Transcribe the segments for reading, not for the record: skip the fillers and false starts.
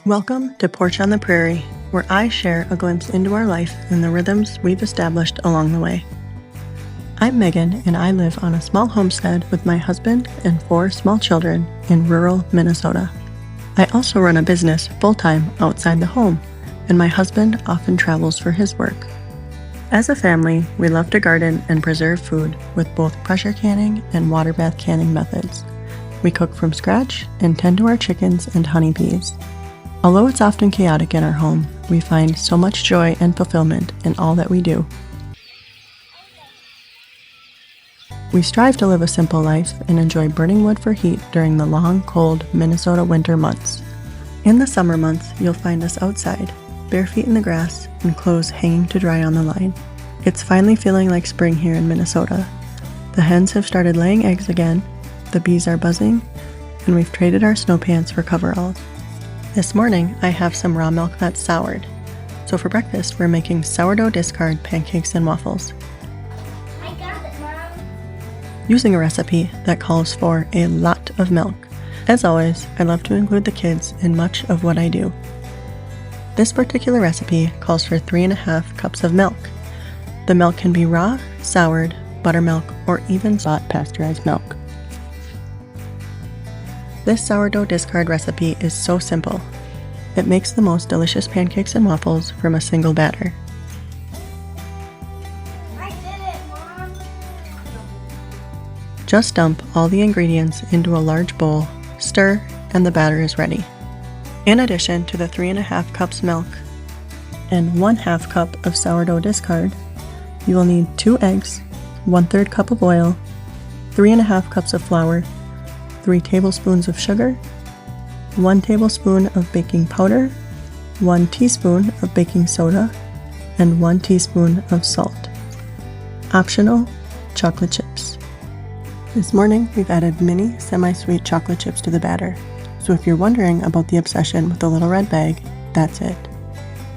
Welcome to Porch on the Prairie, where I share a glimpse into our life and the rhythms we've established along the way. I'm Megan, and I live on a small homestead with my husband and 4 small children in rural Minnesota. I also run a business full-time outside the home, and my husband often travels for his work. As a family, we love to garden and preserve food with both pressure canning and water bath canning methods. We cook from scratch and tend to our chickens and honeybees. Although it's often chaotic in our home, we find so much joy and fulfillment in all that we do. We strive to live a simple life and enjoy burning wood for heat during the long, cold Minnesota winter months. In the summer months, you'll find us outside, bare feet in the grass and clothes hanging to dry on the line. It's finally feeling like spring here in Minnesota. The hens have started laying eggs again, the bees are buzzing, and we've traded our snow pants for coveralls. This morning, I have some raw milk that's soured. So for breakfast, we're making sourdough discard pancakes and waffles. I got it, Mom. Using a recipe that calls for a lot of milk. As always, I love to include the kids in much of what I do. This particular recipe calls for 3.5 cups of milk. The milk can be raw, soured, buttermilk, or even bought pasteurized milk. This sourdough discard recipe is so simple. It makes the most delicious pancakes and waffles from a single batter. I did it, Mom. Just dump all the ingredients into a large bowl, stir, and the batter is ready. In addition to the 3.5 cups milk and 1/2 cup of sourdough discard, you will need 2 eggs, 1/3 cup of oil, 3.5 cups of flour, 3 tablespoons of sugar, 1 tablespoon of baking powder, 1 teaspoon of baking soda, and 1 teaspoon of salt. Optional, chocolate chips. This morning, we've added mini semi-sweet chocolate chips to the batter. So if you're wondering about the obsession with the little red bag, that's it.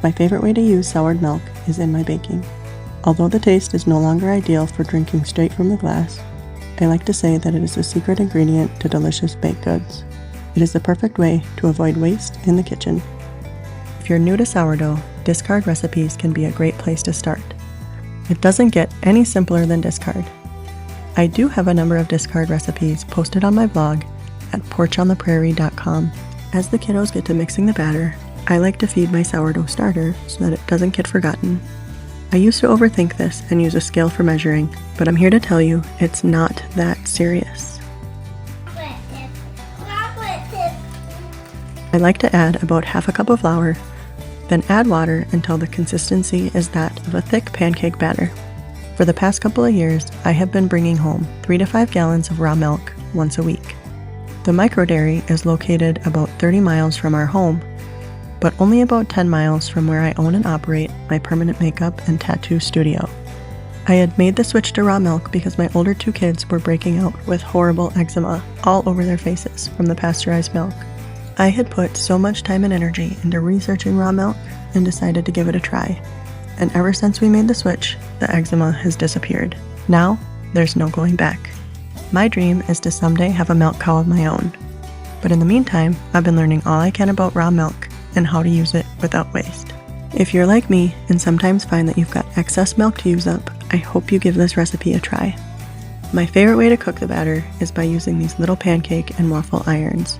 My favorite way to use soured milk is in my baking. Although the taste is no longer ideal for drinking straight from the glass, I like to say that it is the secret ingredient to delicious baked goods. It is the perfect way to avoid waste in the kitchen. If you're new to sourdough, discard recipes can be a great place to start. It doesn't get any simpler than discard. I do have a number of discard recipes posted on my blog at porchontheprairie.com. As the kiddos get to mixing the batter, I like to feed my sourdough starter so that it doesn't get forgotten. I used to overthink this and use a scale for measuring, but I'm here to tell you it's not that serious. I like to add about 1/2 cup of flour, then add water until the consistency is that of a thick pancake batter. For the past couple of years, I have been bringing home 3 to 5 gallons of raw milk once a week. The micro dairy is located about 30 miles from our home, but only about 10 miles from where I own and operate my permanent makeup and tattoo studio. I had made the switch to raw milk because my older 2 kids were breaking out with horrible eczema all over their faces from the pasteurized milk. I had put so much time and energy into researching raw milk and decided to give it a try. And ever since we made the switch, the eczema has disappeared. Now, there's no going back. My dream is to someday have a milk cow of my own. But in the meantime, I've been learning all I can about raw milk and how to use it without waste. If you're like me and sometimes find that you've got excess milk to use up, I hope you give this recipe a try. My favorite way to cook the batter is by using these little pancake and waffle irons.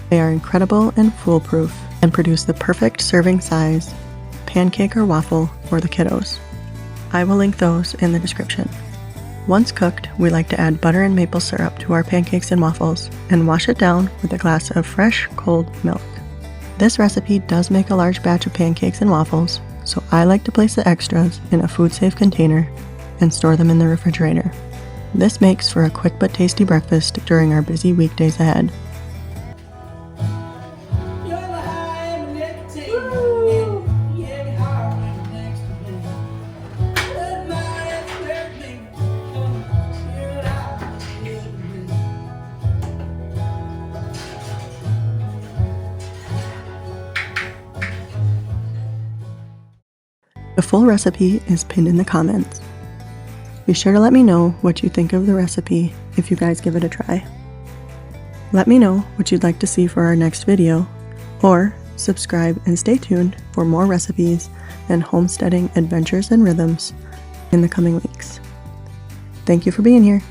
They are incredible and foolproof and produce the perfect serving size pancake or waffle for the kiddos. I will link those in the description. Once cooked, we like to add butter and maple syrup to our pancakes and waffles and wash it down with a glass of fresh, cold milk. This recipe does make a large batch of pancakes and waffles, so I like to place the extras in a food-safe container and store them in the refrigerator. This makes for a quick but tasty breakfast during our busy weekdays ahead. The full recipe is pinned in the comments. Be sure to let me know what you think of the recipe if you guys give it a try. Let me know what you'd like to see for our next video, or subscribe, and stay tuned for more recipes and homesteading adventures and rhythms in the coming weeks. Thank you for being here.